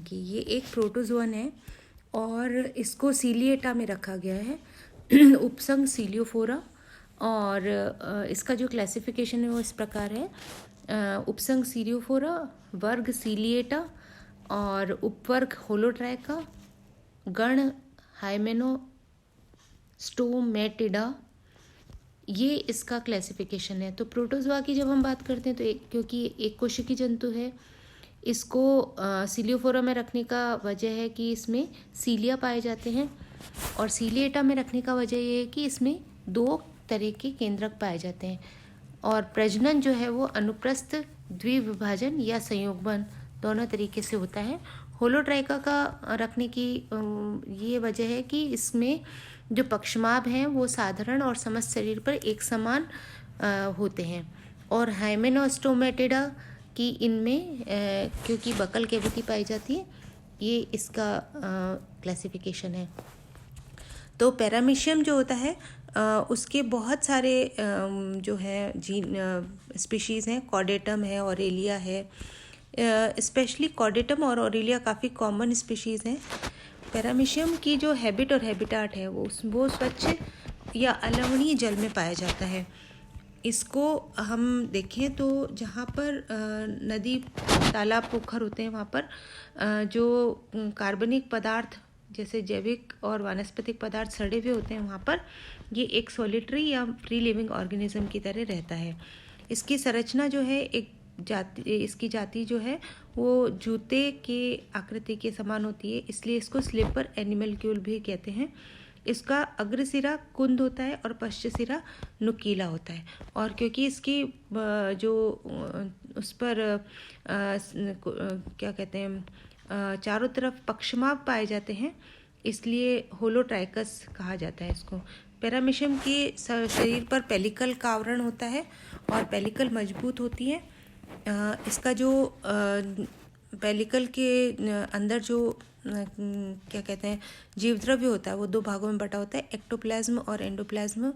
की ये एक प्रोटोजोअन है और इसको सीलिएटा में रखा गया है उपसंग सीलियोफोरा। और इसका जो क्लासिफिकेशन है वो इस प्रकार है। उपसंग सीलियोफोरा, वर्ग सीलिएटा और उपवर्ग होलोट्राइका, गण हाइमेनोस्टोमेटिडा, ये इसका क्लासिफिकेशन है। तो प्रोटोजोआ की जब हम बात करते हैं तो क्योंकि एक कोशिकी जंतु है, इसको सीलियोफोरा में रखने का वजह है कि इसमें सीलिया पाए जाते हैं, और सीलिएटा में रखने का वजह ये है कि इसमें 2 तरह के केंद्रक पाए जाते हैं, और प्रजनन जो है वो अनुप्रस्थ द्विविभाजन या संयोगबन दोनों तरीके से होता है। होलोट्राइका का रखने की ये वजह है कि इसमें जो पक्षमाभ हैं वो साधारण और समस्त शरीर पर एक समान होते हैं, और हाइमेनोस्टोमेटिडा कि इनमें क्योंकि बकल कैविटी पाई जाती है, ये इसका क्लासिफिकेशन है। तो पैरामीशियम जो होता है उसके बहुत सारे जो है जीन स्पीशीज़ हैं। कॉर्डेटम है, ऑरेलिया है, स्पेशली कॉर्डेटम और ऑरेलिया काफ़ी कॉमन स्पीशीज़ हैं। पैरामीशियम की जो हैबिट और हैबिटाट है वो स्वच्छ या अलवणीय जल में पाया जाता है। इसको हम देखें तो जहाँ पर नदी, तालाब, पोखर होते हैं वहाँ पर जो कार्बनिक पदार्थ जैसे जैविक और वानस्पतिक पदार्थ सड़े हुए होते हैं, वहाँ पर ये एक सॉलिटरी या फ्री लिविंग ऑर्गेनिज्म की तरह रहता है। इसकी संरचना जो है इसकी जाति जो है वो जूते के आकृति के समान होती है, इसलिए इसको स्लीपर एनिमलक्यूल भी कहते हैं। इसका अग्रसिरा कुंद होता है और पश्च सिरा नुकीला होता है, और क्योंकि इसकी जो उस पर क्या कहते हैं चारों तरफ पक्षमाभ पाए जाते हैं, इसलिए होलोट्राइकस कहा जाता है इसको। पैरामीशियम के शरीर पर पेलिकल का आवरण होता है और पेलिकल मजबूत होती है। इसका जो पेलिकल के अंदर जो क्या कहते हैं जीवद्रव्य होता है वो 2 भागों में बटा होता है, एक्टोप्लाज्म और एंडोप्लाज्म,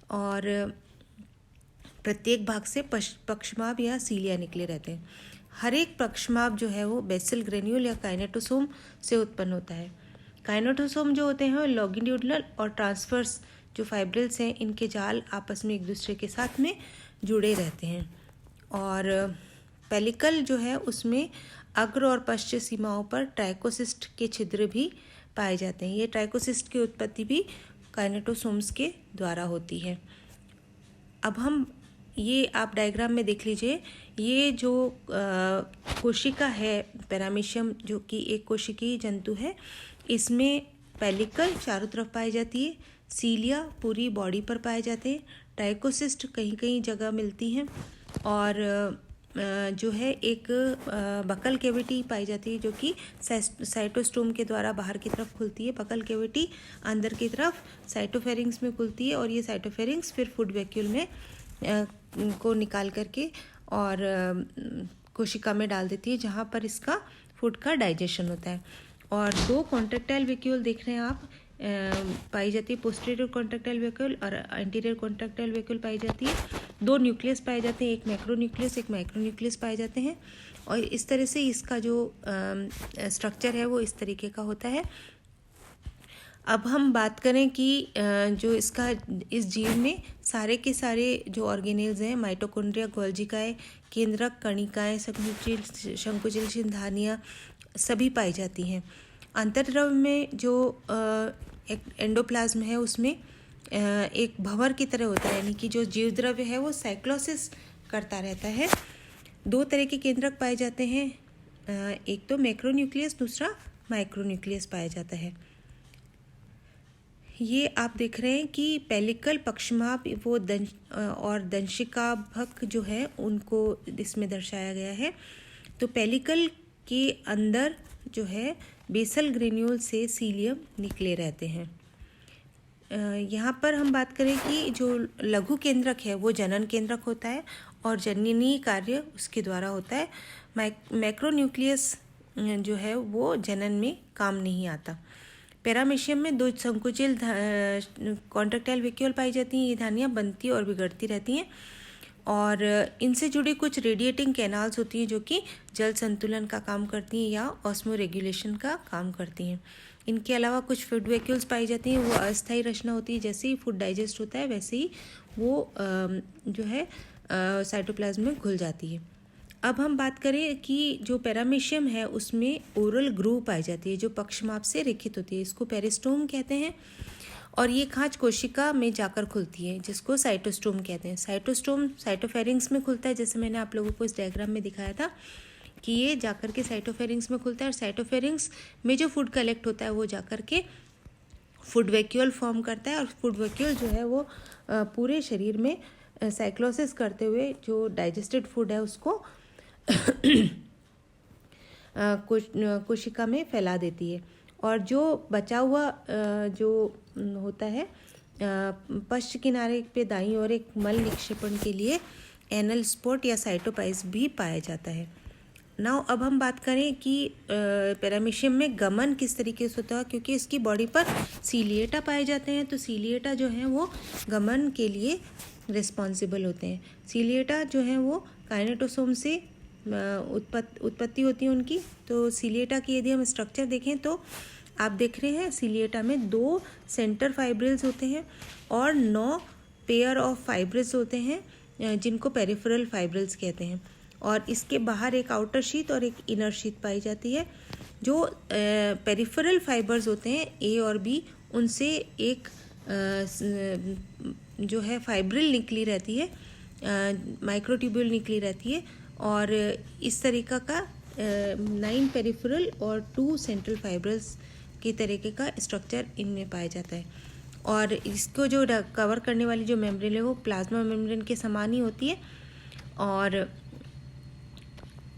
और प्रत्येक भाग से पक्षमाभ या सीलिया निकले रहते हैं। हर एक पक्षमाभ जो है वो बेसल ग्रेन्यूल या काइनेटोसोम से उत्पन्न होता है। काइनेटोसोम जो होते हैं लॉन्गिट्यूडिनल और ट्रांसवर्स जो फाइब्रिल्स हैं, इनके जाल आपस में एक दूसरे के साथ में जुड़े रहते हैं। और पेलिकल जो है उसमें अग्र और पश्च सीमाओं पर ट्राइकोसिस्ट के छिद्र भी पाए जाते हैं। ये ट्राइकोसिस्ट की उत्पत्ति भी काइनेटोसोम्स के द्वारा होती है। अब हम ये आप डायग्राम में देख लीजिए, ये जो कोशिका है पैरामीशियम जो कि एक कोशिकीय जंतु है, इसमें पेलिकल चारों तरफ पाई जाती है, सीलिया पूरी बॉडी पर पाए जाते हैं, ट्राइकोसिस्ट कहीं कहीं जगह मिलती हैं, और जो है एक बकल कैविटी पाई जाती है जो कि साइटोस्टोम के द्वारा बाहर की तरफ खुलती है। बकल कैविटी अंदर की तरफ साइटोफेरिंग्स में खुलती है, और ये साइटोफेरिंग्स फिर फूड वैक्यूल में को निकाल करके और कोशिका में डाल देती है, जहाँ पर इसका फूड का डाइजेशन होता है। और 2 कॉन्ट्रैक्टाइल वैक्यूल देख रहे हैं आप पाई जाती है, पोस्टीरियर कॉन्ट्रैक्टाइल वैक्यूल और एंटीरियर कॉन्ट्रैक्टाइल वैक्यूल पाई जाती है। 2 न्यूक्लियस पाए जाते हैं, एक मैक्रोन्यूक्लियस एक माइक्रोन्यूक्लियस पाए जाते हैं, और इस तरह से इसका जो स्ट्रक्चर है वो इस तरीके का होता है। अब हम बात करें कि जो इसका इस जीव में सारे के सारे जो ऑर्गेनेल्स हैं, माइटोकॉन्ड्रिया, गोल्जिकाएँ, केंद्रक, कणिकाएँ, संकुचित सिंधानियाँ सभी पाई जाती हैं। अंतर्द्रव्य में जो एंडोप्लाज्म है उसमें एक भंवर की तरह होता है, यानी कि जो जीवद्रव्य है वो साइक्लोसिस करता रहता है। 2 तरह के केंद्रक पाए जाते हैं, एक तो मैक्रोन्यूक्लियस, दूसरा माइक्रोन्यूक्लियस पाया जाता है। ये आप देख रहे हैं कि पेलिकल, पक्षमाभ वो और दंशिकाभक जो है उनको इसमें दर्शाया गया है। तो पेलिकल के अंदर जो है बेसल ग्रेन्यूल से सीलियम निकले रहते हैं। यहाँ पर हम बात करें कि जो लघु केंद्रक है वो जनन केंद्रक होता है और जननीय कार्य उसके द्वारा होता है। मैक्रोन्यूक्लियस जो है वो जनन में काम नहीं आता। पैरामीशियम में 2 संकुचित कॉन्ट्रैक्टाइल वैक्यूल पाई जाती हैं, ये धानियाँ बनती और बिगड़ती रहती हैं। और इनसे जुड़ी कुछ रेडिएटिंग कैनाल्स होती हैं जो कि जल संतुलन का काम करती हैं या ऑस्मो रेगुलेशन का काम करती हैं। इनके अलावा कुछ फूड वैक्यूल्स पाई जाती हैं, वो अस्थायी रचना होती है। जैसे ही फूड डाइजेस्ट होता है वैसे ही वो जो है साइटोप्लाज्म में घुल जाती है। अब हम बात करें कि जो पैरामीशियम है उसमें ओरल ग्रूव पाई जाती है जो पक्षमाप से रेखित होती है। इसको पेरिस्टोम कहते हैं और ये खांच कोशिका में जाकर खुलती है जिसको साइटोस्टोम कहते हैं। साइटोस्टोम साइटोफेरिंक्स में खुलता है, जैसे मैंने आप लोगों को इस डायग्राम में दिखाया था कि ये जाकर के साइटोफेरिंक्स में खुलता है। और साइटोफेरिंक्स में जो फूड कलेक्ट होता है वो जाकर के फूड वैक्यूल फॉर्म करता है और फूड वैक्यूल जो है वो पूरे शरीर में साइक्लोसिस करते हुए जो डाइजेस्टेड फूड है उसको कोशिका में फैला देती है। और जो बचा हुआ जो होता है पश्च किनारे पे दाईं ओर एक मल निक्षेपण के लिए एनल स्पॉट या साइटोपाइज भी पाया जाता है। नाउ अब हम बात करें कि पैरामीशियम में गमन किस तरीके से होता है, क्योंकि इसकी बॉडी पर सीलिएटा पाए जाते हैं। तो सीलिएटा जो है वो गमन के लिए रिस्पॉन्सिबल होते हैं। सीलिएटा जो है वो काइनेटोसोम से उत्पत्ति होती है उनकी। तो सीलिएटा की यदि हम स्ट्रक्चर देखें तो आप देख रहे हैं सीलिएटा में 2 सेंटर फाइब्रिल्स होते हैं और 9 पेयर ऑफ फाइब्रिल्स होते हैं जिनको पेरिफेरल फाइब्रिल्स कहते हैं। और इसके बाहर एक आउटर शीथ और एक इनर शीथ पाई जाती है। जो पेरिफेरल फाइबर्स होते हैं ए और बी, उनसे एक जो है फाइब्रिल निकली रहती है, माइक्रोट्यूब्यूल निकली रहती है। और इस तरीका का 9 पेरिफेरल और 2 सेंट्रल फाइब्रिल्स की तरीके का स्ट्रक्चर इनमें पाया जाता है। और इसको जो कवर करने वाली जो मेम्ब्रेन है वो प्लाज्मा मेम्ब्रेन के समान ही होती है। और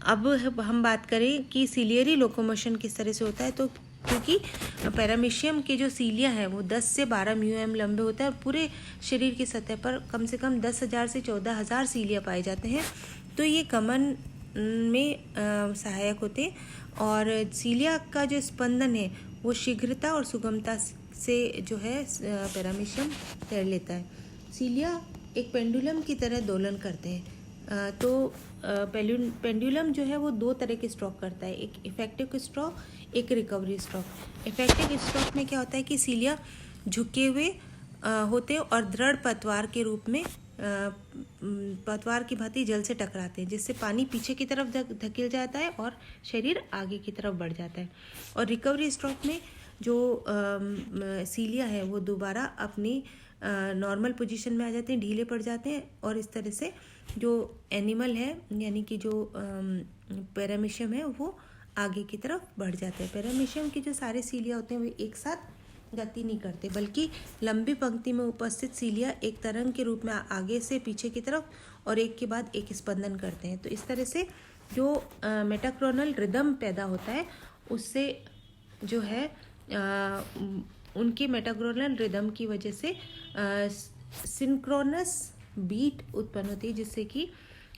अब हम बात करें कि सीलियरी लोकोमोशन किस तरह से होता है। तो क्योंकि पैरामीशियम के जो सीलिया है वो 10 से 12 म्यूएम लंबे होते हैं और पूरे शरीर की सतह पर कम से कम 10,000 से 14,000 सीलिया पाए जाते हैं। तो ये गमन में सहायक होते हैं। और सीलिया का जो स्पंदन है वो शीघ्रता और सुगमता से जो है पैरामीशियम तैर लेता है। सीलिया एक पेंडुलम की तरह दोलन करते हैं। तो पेंडुलम जो है वो 2 तरह के स्ट्रोक करता है, एक इफेक्टिव स्ट्रोक, एक रिकवरी स्ट्रोक। इफेक्टिव स्ट्रोक में क्या होता है कि सीलिया झुके हुए होते हैं और दृढ़ पतवार के रूप में पतवार की भांति जल से टकराते हैं, जिससे पानी पीछे की तरफ धकेल जाता है और शरीर आगे की तरफ बढ़ जाता है। और रिकवरी स्ट्रोक में जो सीलिया है वो दोबारा अपनी नॉर्मल पोजीशन में आ जाते हैं, ढीले पड़ जाते हैं। और इस तरह से जो एनिमल है यानी कि जो पैरामीशियम है वो आगे की तरफ बढ़ जाते हैं। पैरामीशियम के जो सारे सीलिया होते हैं वो एक साथ गति नहीं करते, बल्कि लंबी पंक्ति में उपस्थित सीलिया एक तरंग के रूप में आगे से पीछे की तरफ और एक के बाद एक स्पंदन करते हैं। तो इस तरह से जो मेटाक्रोनल रिदम पैदा होता है उससे जो है उनकी मेटाक्रोनल रिदम की वजह से सिंक्रोनस बीट उत्पन्न होती है, जिससे कि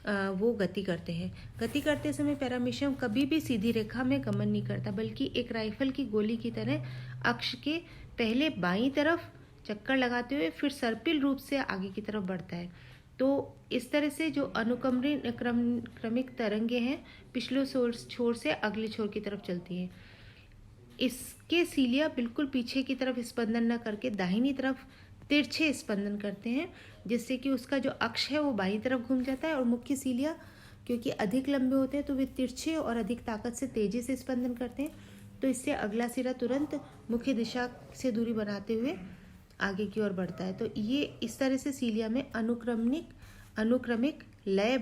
वो गति करते हैं। गति करते समय पैरामीशियम कभी भी सीधी रेखा में गमन नहीं करता, बल्कि एक राइफल की गोली की तरह अक्ष के पहले बाईं तरफ चक्कर लगाते हुए फिर सर्पिल रूप से आगे की तरफ बढ़ता है। तो इस तरह से जो क्रमिक तरंगे हैं पिछले छोर से अगले छोर की तरफ चलती हैं। इसके सीलिया बिल्कुल पीछे की तरफ स्पंदन न करके दाहिनी तरफ तिरछे स्पंदन करते हैं, जिससे कि उसका जो अक्ष है वो बाईं तरफ घूम जाता है। और मुख्य सीलिया क्योंकि अधिक लंबे होते हैं तो वे तिरछे और अधिक ताकत से तेजी से स्पंदन करते हैं। तो इससे अगला सिरा तुरंत मुख्य दिशा से दूरी बनाते हुए आगे की ओर बढ़ता है। तो ये इस तरह से सीलिया में अनुक्रमिक लय